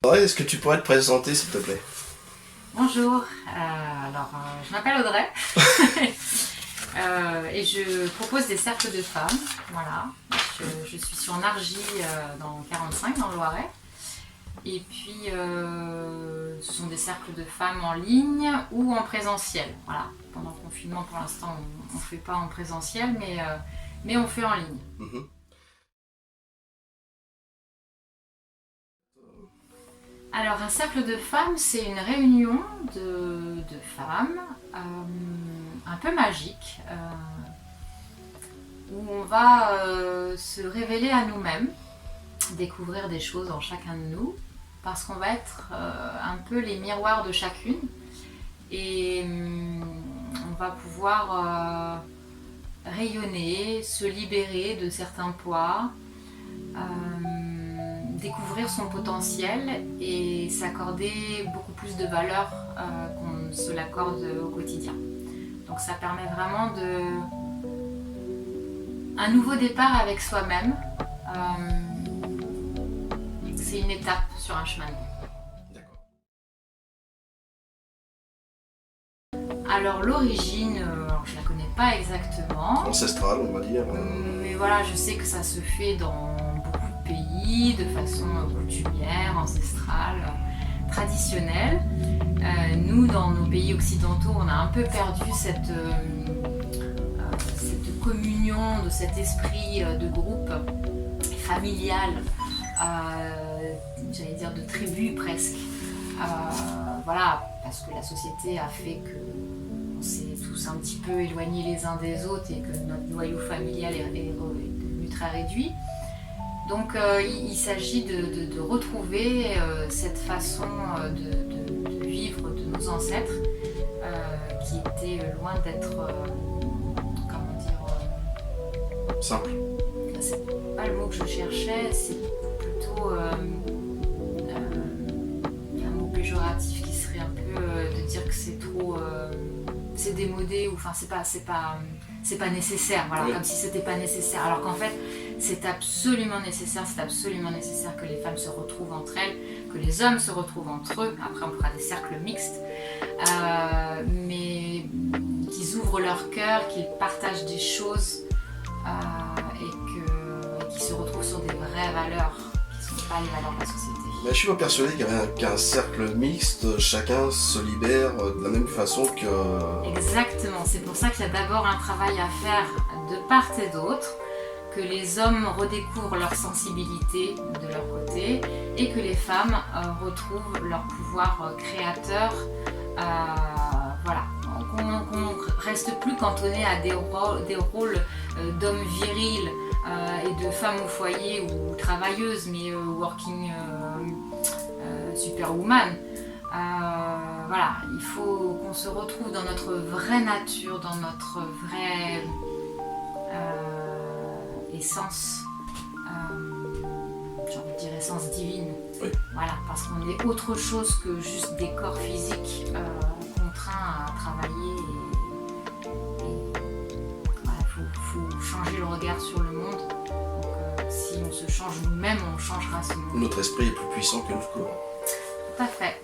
Audrey, est-ce que tu pourrais te présenter, s'il te plaît? Bonjour, je m'appelle Audrey et je propose des cercles de femmes. Voilà. Je suis sur Nargy dans 45, dans le Loiret. Et puis ce sont des cercles de femmes en ligne ou en présentiel. Voilà. Pendant le confinement, pour l'instant, on ne fait pas en présentiel, mais on fait en ligne. Alors, un cercle de femmes, c'est une réunion de femmes un peu magique où on va se révéler à nous-mêmes, découvrir des choses en chacun de nous, parce qu'on va être un peu les miroirs de chacune et on va pouvoir rayonner, se libérer de certains poids. Découvrir son potentiel et s'accorder beaucoup plus de valeur qu'on se l'accorde au quotidien. Donc ça permet vraiment un nouveau départ avec soi-même. C'est une étape sur un chemin de vie. Alors l'origine, je la connais pas exactement. Ancestrale, on va dire. Mais voilà, je sais que ça se fait dans pays de façon coutumière, ancestrale, traditionnelle. Nous, dans nos pays occidentaux, on a un peu perdu cette communion, de cet esprit de groupe familial, j'allais dire de tribu presque. Voilà, parce que la société a fait qu'on s'est tous un petit peu éloignés les uns des autres et que notre noyau familial est devenu très réduit. Donc il s'agit de retrouver cette façon de vivre de nos ancêtres qui était loin d'être, comment dire... simple. C'est pas le mot que je cherchais, c'est plutôt un mot péjoratif qui serait un peu de dire que c'est trop... c'est démodé ou enfin c'est pas nécessaire, voilà, oui. Comme si c'était pas nécessaire, alors qu'en fait c'est absolument nécessaire que les femmes se retrouvent entre elles, que les hommes se retrouvent entre eux. Après on fera des cercles mixtes, mais qu'ils ouvrent leur cœur, qu'ils partagent des choses et qu'ils se retrouvent sur des vraies valeurs qui ne sont pas les valeurs de la société. Mais je suis pas persuadé qu'un cercle mixte, chacun se libère de la même façon que... Exactement, c'est pour ça qu'il y a d'abord un travail à faire de part et d'autre, que les hommes redécouvrent leur sensibilité de leur côté et que les femmes retrouvent leur pouvoir créateur, voilà, qu'on ne reste plus cantonné à des rôles d'hommes virils et de femmes au foyer ou travailleuses, mais working superwoman. Voilà, il faut qu'on se retrouve dans notre vraie nature, dans notre vraie essence, j'ai envie de dire essence divine. Oui. Voilà, parce qu'on est autre chose que juste des corps physiques contraints à travailler. Voilà, faut changer le regard sur le monde. Donc, si on se change nous-mêmes, on changera ce monde. Notre esprit est plus puissant que notre corps. Tout à fait.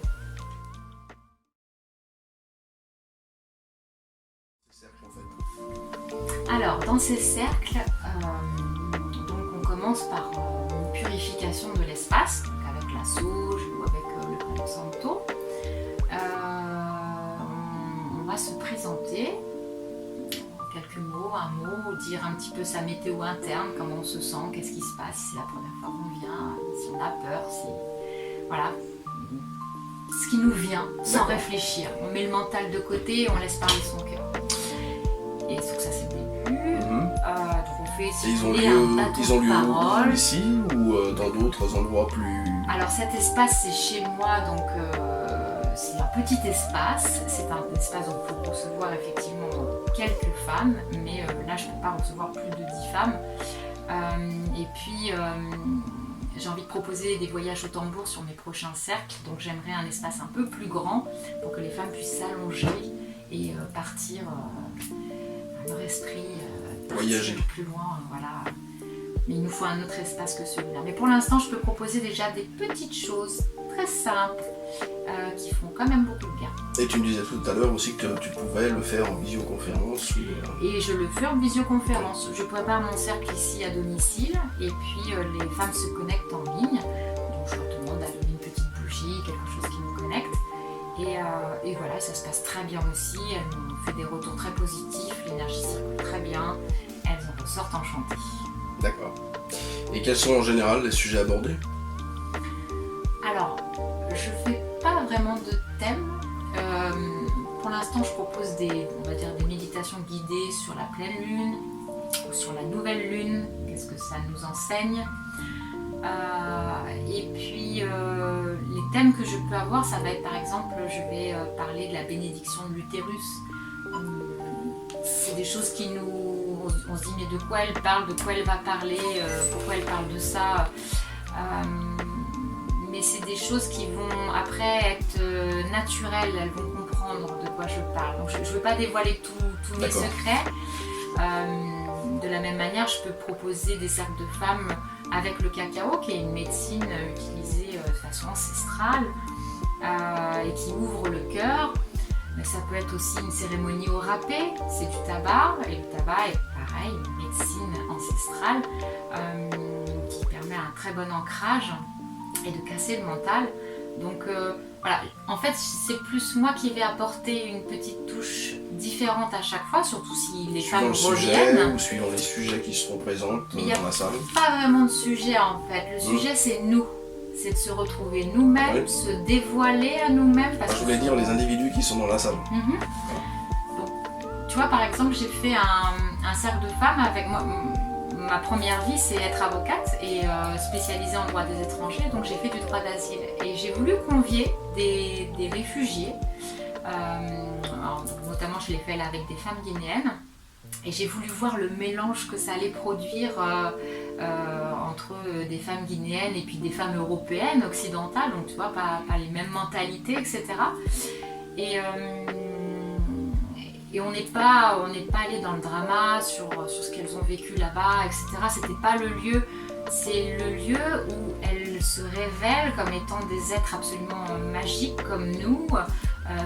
Alors, dans ces cercles, donc on commence par une purification de l'espace, donc avec la sauge ou avec le Palo Santo. On va se présenter, en quelques mots, un mot, dire un petit peu sa météo interne, comment on se sent, qu'est-ce qui se passe, si c'est la première fois qu'on vient, si on a peur, si... Voilà. Ce qui nous vient, sans réfléchir. On met le mental de côté et on laisse parler son cœur. Et donc ça c'est le début. Donc on fait ils ont lieu ici ou dans d'autres endroits plus... Alors cet espace c'est chez moi, donc c'est un petit espace. C'est un espace où on peut recevoir effectivement quelques femmes, mais là je ne peux pas recevoir plus de 10 femmes. Et puis j'ai envie de proposer des voyages au tambour sur mes prochains cercles, donc j'aimerais un espace un peu plus grand pour que les femmes puissent s'allonger et partir leur esprit, voyager plus loin, voilà, Mais il nous faut un autre espace que celui-là. Mais pour l'instant, je peux proposer déjà des petites choses très simples qui font quand même beaucoup de bien. Et tu me disais tout à l'heure aussi que tu pouvais le faire en visioconférence ou... Et je le fais en visioconférence. Je prépare mon cercle ici à domicile et puis les femmes se connectent en ligne. Donc je leur demande d'allumer une petite bougie, quelque chose qui nous connecte. Et voilà, ça se passe très bien aussi. Elles nous font des retours très positifs, l'énergie circule très bien. Elles en ressortent enchantées. D'accord. Et quels sont en général les sujets abordés? Alors, je fais pas vraiment de thème. Pour l'instant, je propose on va dire des méditations guidées sur la pleine lune ou sur la nouvelle lune. Qu'est-ce que ça nous enseigne? Et puis, les thèmes que je peux avoir, ça va être par exemple, je vais parler de la bénédiction de l'utérus. C'est des choses qui nous... On se dit, mais de quoi elle parle, de quoi elle va parler, pourquoi elle parle de ça. Mais c'est des choses qui vont après être naturelles, elles vont comprendre de quoi je parle. Donc je ne veux pas dévoiler tous mes secrets. De la même manière, je peux proposer des cercles de femmes avec le cacao, qui est une médecine utilisée de façon ancestrale et qui ouvre le cœur. Mais ça peut être aussi une cérémonie au râpé, c'est du tabac, et le tabac est pareil, une médecine ancestrale qui permet un très bon ancrage et de casser le mental. Donc voilà, en fait c'est plus moi qui vais apporter une petite touche différente à chaque fois, surtout si les femmes reviennent. Ou suivant les sujets qui seront présents dans la salle. Pas vraiment de sujet en fait, le sujet c'est nous. C'est de se retrouver nous-mêmes, se dévoiler à nous-mêmes. Je voulais dire les individus qui sont dans la salle. Donc, tu vois, par exemple, j'ai fait un cercle de femmes avec moi. Ma première vie, c'est être avocate et spécialisée en droit des étrangers. Donc, j'ai fait du droit d'asile. Et j'ai voulu convier des réfugiés. Alors, notamment, je l'ai fait là avec des femmes guinéennes. Et j'ai voulu voir le mélange que ça allait produire entre des femmes guinéennes et puis des femmes européennes, occidentales, donc tu vois, pas les mêmes mentalités, etc. Et on n'est pas allé dans le drama sur ce qu'elles ont vécu là-bas, etc. C'était pas le lieu, c'est le lieu où elles se révèlent comme étant des êtres absolument magiques comme nous,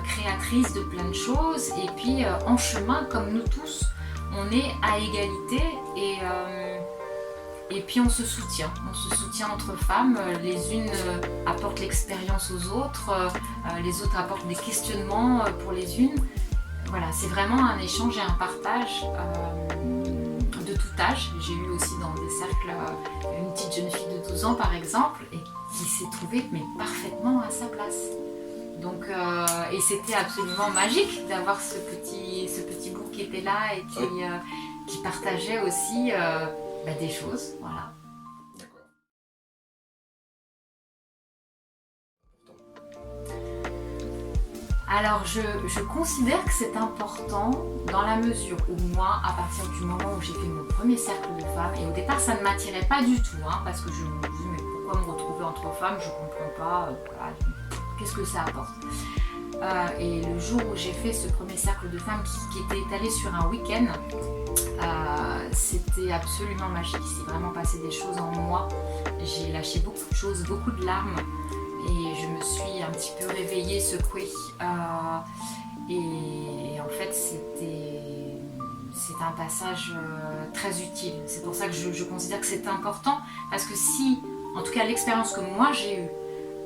créatrices de plein de choses, et puis en chemin comme nous tous. On est à égalité et puis on se soutient entre femmes, les unes apportent l'expérience aux autres, les autres apportent des questionnements pour les unes. Voilà, c'est vraiment un échange et un partage de tout âge. J'ai eu aussi dans des cercles une petite jeune fille de 12 ans par exemple et qui s'est trouvée mais parfaitement à sa place. Donc, et c'était absolument magique d'avoir ce petit bout qui était là et qui partageait aussi des choses. Voilà. Alors, je considère que c'est important dans la mesure où moi, à partir du moment où j'ai fait mon premier cercle de femmes, et au départ ça ne m'attirait pas du tout, parce que je me dis mais pourquoi me retrouver entre femmes, je comprends pas, voilà. Qu'est-ce que ça apporte? Et le jour où j'ai fait ce premier cercle de femmes qui était étalé sur un week-end, c'était absolument magique. Il s'est vraiment passé des choses en moi. J'ai lâché beaucoup de choses, beaucoup de larmes. Et je me suis un petit peu réveillée, secouée. Et en fait, c'est un passage très utile. C'est pour ça que je considère que c'est important. Parce que si, en tout cas l'expérience que moi j'ai eue,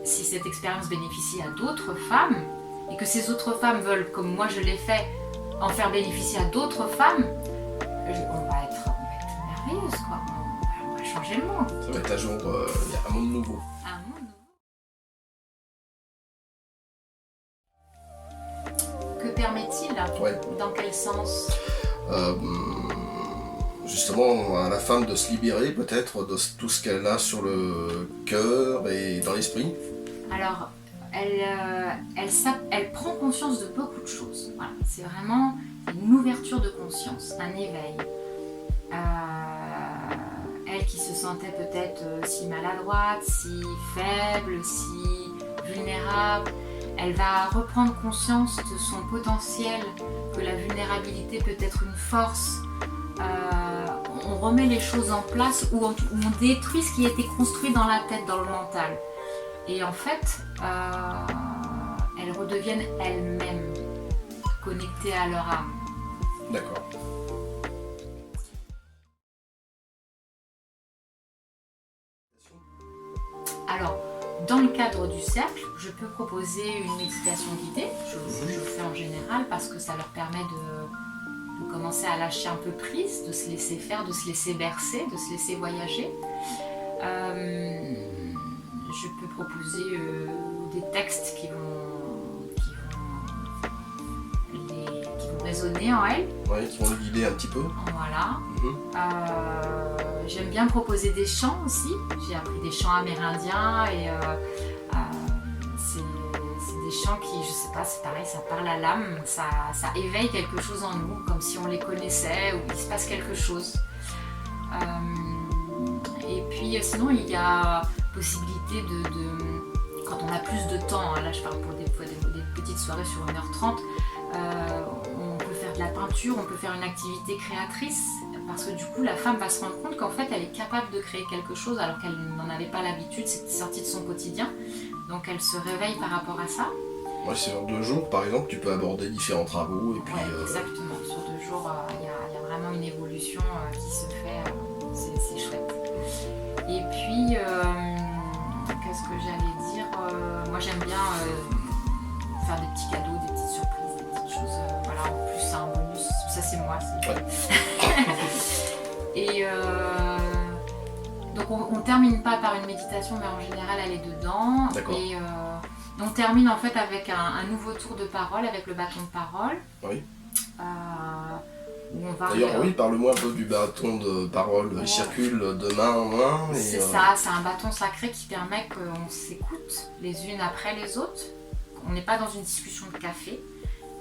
si cette expérience bénéficie à d'autres femmes et que ces autres femmes veulent, comme moi je l'ai fait, en faire bénéficier à d'autres femmes, on va être merveilleuse, quoi. On va changer le monde. Ça va être un jour, il y a un monde nouveau. Un monde nouveau. Que permet-il? Dans quel sens? Justement, à la femme de se libérer peut-être de tout ce qu'elle a sur le cœur et dans l'esprit. Alors, elle prend conscience de beaucoup de choses. Voilà. C'est vraiment une ouverture de conscience, un éveil. Elle qui se sentait peut-être si maladroite, si faible, si vulnérable, elle va reprendre conscience de son potentiel, que la vulnérabilité peut être une force. on remet les choses en place ou on détruit ce qui a été construit dans la tête, dans le mental. Et en fait, elles redeviennent elles-mêmes connectées à leur âme. D'accord. Alors, dans le cadre du cercle, je peux proposer une méditation guidée. Je le fais en général parce que ça leur permet de commencer à lâcher un peu prise, de se laisser faire, de se laisser bercer, de se laisser voyager. Je peux proposer des textes qui vont résonner en elles. Oui, qui vont le guider un petit peu. Voilà. J'aime bien proposer des chants aussi. J'ai appris des chants amérindiens et c'est des chants qui, je sais pas, c'est pareil, ça parle à l'âme, ça éveille quelque chose en nous, comme si on les connaissait ou il se passe quelque chose. Et puis sinon, il y a possibilité quand on a plus de temps, hein, là je parle pour des petites soirées sur 1h30, on peut faire de la peinture, on peut faire une activité créatrice, parce que du coup la femme va se rendre compte qu'en fait elle est capable de créer quelque chose alors qu'elle n'en avait pas l'habitude, c'était sorti de son quotidien, donc elle se réveille par rapport à ça. Ouais, sur 2 jours par exemple, tu peux aborder différents travaux et puis... Ouais, exactement, sur 2 jours il y a vraiment une évolution qui se fait, c'est chouette. Et puis, qu'est-ce que j'allais dire, moi j'aime bien faire des petits cadeaux, des petites surprises, des petites choses, voilà, en plus c'est un bonus, ça c'est moi. Et donc on termine pas par une méditation, mais en général elle est dedans. D'accord. Et on termine en fait avec un nouveau tour de parole, avec le bâton de parole. Oui. Où on va D'ailleurs, oui, parle-moi un peu du bâton de parole. Il circule de main en main. C'est ça, c'est un bâton sacré qui permet qu'on s'écoute les unes après les autres. On n'est pas dans une discussion de café.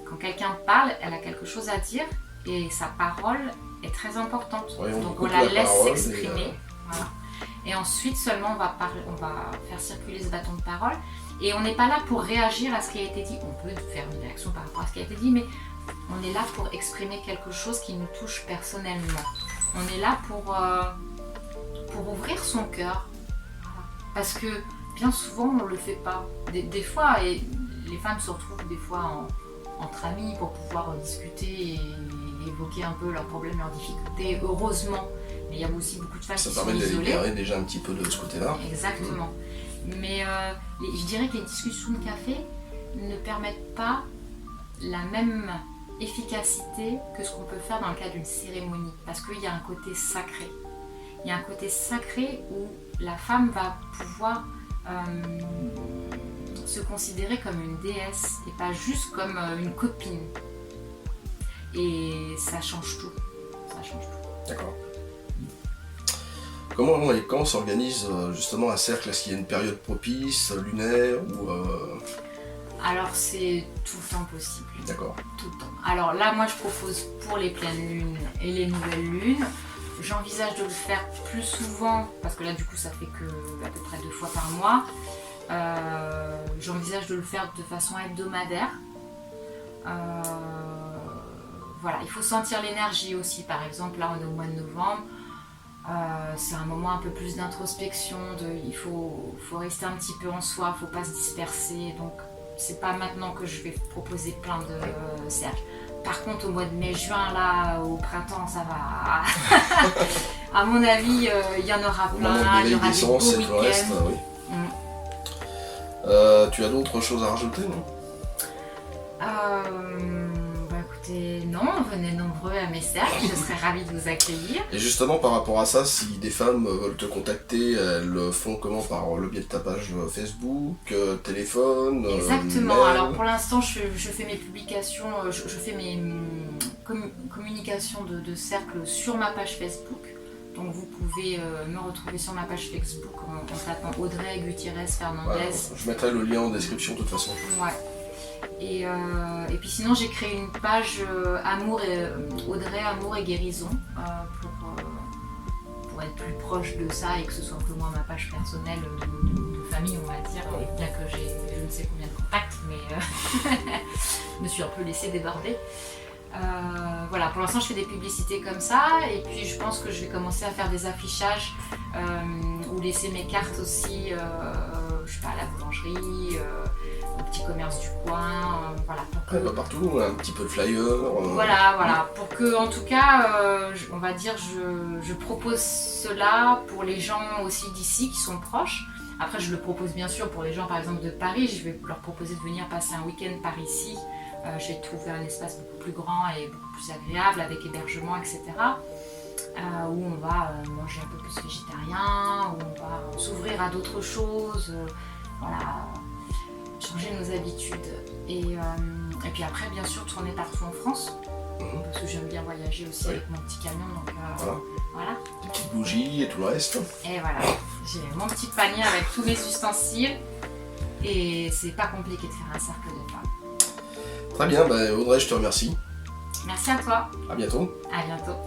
Quand quelqu'un parle, elle a quelque chose à dire et sa parole est très importante. Oui, donc on la laisse s'exprimer. Voilà. Et ensuite seulement on va faire circuler ce bâton de parole. Et on n'est pas là pour réagir à ce qui a été dit. On peut faire une réaction par rapport à ce qui a été dit, mais on est là pour exprimer quelque chose qui nous touche personnellement. On est là pour ouvrir son cœur. Parce que bien souvent, on ne le fait pas. Des fois, et les femmes se retrouvent des fois entre amis pour pouvoir discuter et évoquer un peu leurs problèmes, leurs difficultés, heureusement. Mais il y a aussi beaucoup de femmes qui sont isolées. Ça permet de libérer déjà un petit peu de ce côté-là. Exactement. Mais je dirais que les discussions de café ne permettent pas la même efficacité que ce qu'on peut faire dans le cadre d'une cérémonie, parce qu'il y a un côté sacré. Il y a un côté sacré où la femme va pouvoir se considérer comme une déesse et pas juste comme une copine. Et ça change tout. Ça change tout. D'accord. Comment et quand s'organise justement un cercle? Est-ce qu'il y a une période propice, lunaire ou Alors c'est tout le temps possible. D'accord. Tout le temps. Alors là, moi je propose pour les pleines lunes et les nouvelles lunes. J'envisage de le faire plus souvent, parce que là du coup ça fait que à peu près 2 fois par mois. J'envisage de le faire de façon hebdomadaire. Voilà, il faut sentir l'énergie aussi. Par exemple, là on est au mois de novembre. C'est un moment un peu plus d'introspection, il faut rester un petit peu en soi, il ne faut pas se disperser, donc c'est pas maintenant que je vais proposer plein de cercles. Par contre au mois de mai-juin, là au printemps, ça va, à mon avis il y en aura plein, il y aura des beaux week-ends. Oui. Tu as d'autres choses à rajouter, non? Écoutez, non, venez nombreux à mes cercles, je serais ravie de vous accueillir. Et justement par rapport à ça, si des femmes veulent te contacter, elles le font comment? Par le biais de ta page Facebook, téléphone? Exactement, mail. Alors pour l'instant je fais mes publications, je fais mes communications de cercle sur ma page Facebook. Donc vous pouvez me retrouver sur ma page Facebook en tapant Audrey Gutiérrez Fernandez. Ouais, je mettrai le lien en description de toute façon. Ouais. Et puis sinon j'ai créé une page Audrey Amour et Guérison pour être plus proche de ça et que ce soit un peu moins ma page personnelle de famille, on va dire, bien que j'ai je ne sais combien de contacts, mais je me suis un peu laissée déborder. Voilà, pour l'instant je fais des publicités comme ça et puis je pense que je vais commencer à faire des affichages ou laisser mes cartes aussi, je sais pas, à la boulangerie, au petit commerce du coin, voilà. Pour que... Pas partout, un petit peu de flyer. Voilà, pour que en tout cas, on va dire, je propose cela pour les gens aussi d'ici qui sont proches. Après je le propose bien sûr pour les gens par exemple de Paris, je vais leur proposer de venir passer un week-end par ici. Je vais trouver un espace beaucoup plus grand et beaucoup plus agréable avec hébergement, etc. Où on va manger un peu plus végétarien, où on va s'ouvrir à d'autres choses, voilà, changer nos habitudes. Et puis après, bien sûr, tourner partout en France, parce que j'aime bien voyager aussi avec mon petit camion. Donc, voilà. Des petites bougies et tout le reste. Et voilà, j'ai mon petit panier avec tous mes ustensiles. Et c'est pas compliqué de faire un cercle de femmes. Très bien, Audrey, je te remercie. Merci à toi. À bientôt. À bientôt.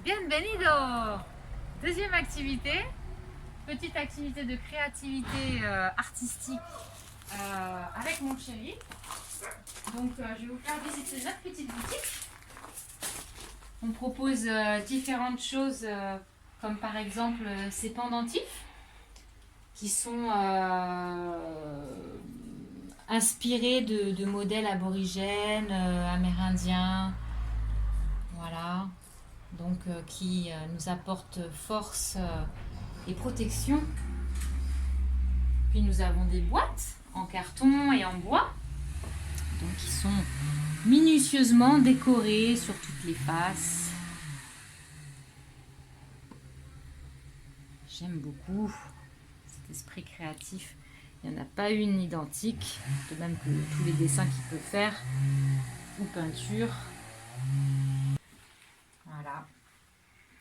Bienvenido! Deuxième activité, petite activité de créativité artistique avec mon chéri. Donc je vais vous faire visiter notre petite boutique. On propose différentes choses comme par exemple ces pendentifs qui sont inspirés de modèles aborigènes, amérindiens. Voilà. Donc qui nous apporte force et protection. Puis nous avons des boîtes en carton et en bois, donc qui sont minutieusement décorées sur toutes les faces. J'aime beaucoup cet esprit créatif. Il n'y en a pas une identique, de même que tous les dessins qu'il peut faire ou peintures. Voilà,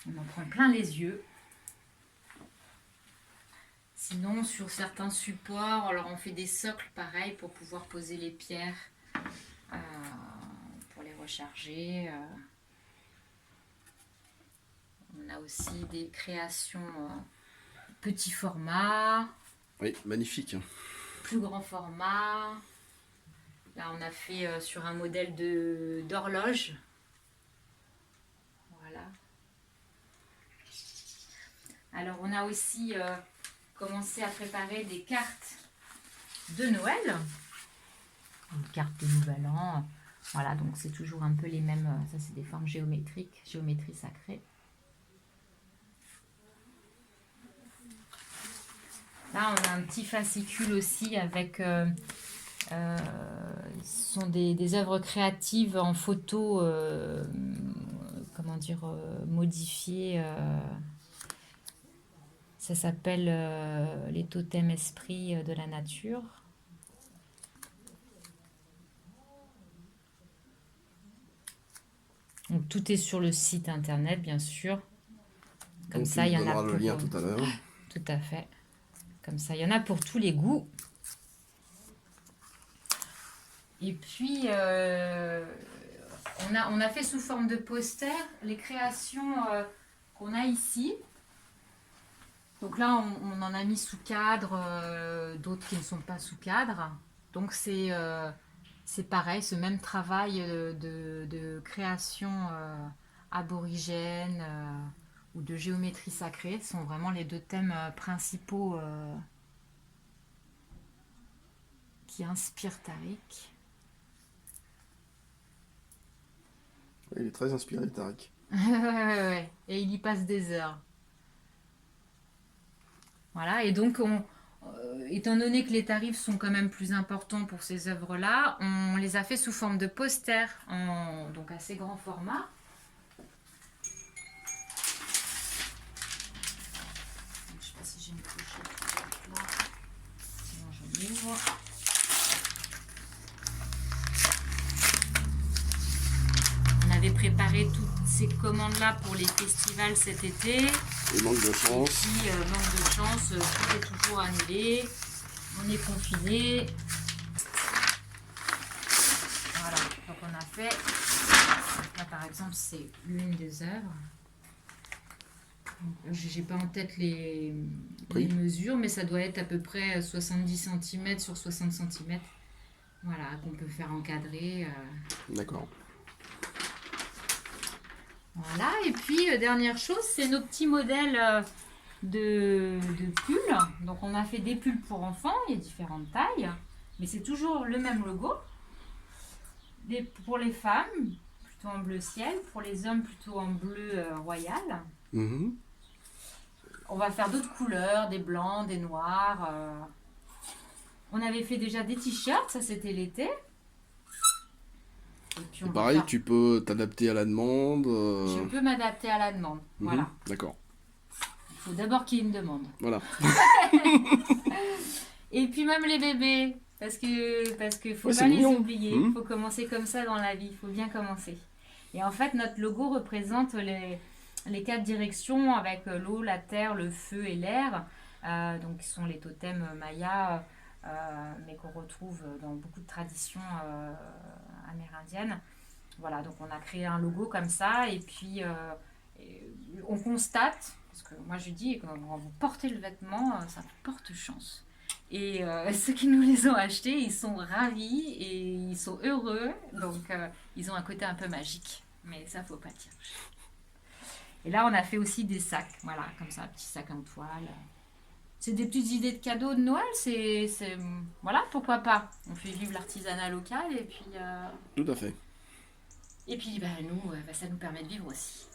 on en prend plein les yeux. Sinon, sur certains supports, alors on fait des socles pareil pour pouvoir poser les pierres, pour les recharger. On a aussi des créations petit format. Oui, magnifique. Plus grand format. Là, on a fait sur un modèle d'horloge. Voilà. Alors, on a aussi commencé à préparer des cartes de Noël. Une carte de Nouvel An. Voilà, donc c'est toujours un peu les mêmes. Ça, c'est des formes géométriques, géométrie sacrée. Là, on a un petit fascicule aussi avec... ce sont des œuvres créatives en photo, comment dire, modifiées. Ça s'appelle les totems esprits de la nature. Donc, tout est sur le site internet, bien sûr. Comme donc, ça, il y en a pour... pour... le lien tout à l'heure. Tout à fait. Comme ça, il y en a pour tous les goûts. Et puis, on a fait sous forme de poster les créations qu'on a ici. Donc là, on en a mis sous cadre, d'autres qui ne sont pas sous cadre. Donc c'est pareil, ce même travail de création aborigène ou de géométrie sacrée sont vraiment les deux thèmes principaux qui inspirent Tariq. Il est très inspiré, Tariq. Ouais. Et il y passe des heures. Voilà, et donc étant donné que les tarifs sont quand même plus importants pour ces œuvres-là, on les a fait sous forme de posters, donc assez grand format. Je ne sais pas si j'ai une pochette là. Sinon je l'ouvre. On avait préparé toutes ces commandes-là pour les festivals cet été. Et manque de chance. Et puis, manque de chance, tout est toujours annulé. On est confiné. Voilà, donc on a fait. Là, par exemple, c'est l'une des œuvres. J'ai pas en tête les mesures, mais ça doit être à peu près 70 cm sur 60 cm. Voilà, qu'on peut faire encadrer. D'accord. Voilà, et puis dernière chose, c'est nos petits modèles de pulls. Donc on a fait des pulls pour enfants, il y a différentes tailles, mais c'est toujours le même logo. Pour les femmes, plutôt en bleu ciel, pour les hommes, plutôt en bleu royal. Mmh. On va faire d'autres couleurs, des blancs, des noirs. On avait fait déjà des t-shirts, ça c'était l'été. Et puis Et pareil, tu peux t'adapter à la demande. Je peux m'adapter à la demande, voilà. D'accord. Il faut d'abord qu'il y ait une demande. Voilà. Et puis même les bébés, parce que faut Ouais, pas c'est les mignon. oublier, il faut commencer comme ça dans la vie, il faut bien commencer. Et en fait, notre logo représente les 4 directions avec l'eau, la terre, le feu et l'air, donc qui sont les totems mayas, mais qu'on retrouve dans beaucoup de traditions amérindiennes. Voilà, donc on a créé un logo comme ça, et puis on constate, parce que moi je dis, quand vous portez le vêtement, ça porte chance. Et ceux qui nous les ont achetés, ils sont ravis et ils sont heureux, donc ils ont un côté un peu magique, mais ça faut pas dire. Et là on a fait aussi des sacs, voilà, comme ça, un petit sac en toile. C'est des petites idées de cadeaux de Noël, voilà, pourquoi pas. On fait vivre l'artisanat local et puis... Tout à fait. Et puis nous, ça nous permet de vivre aussi.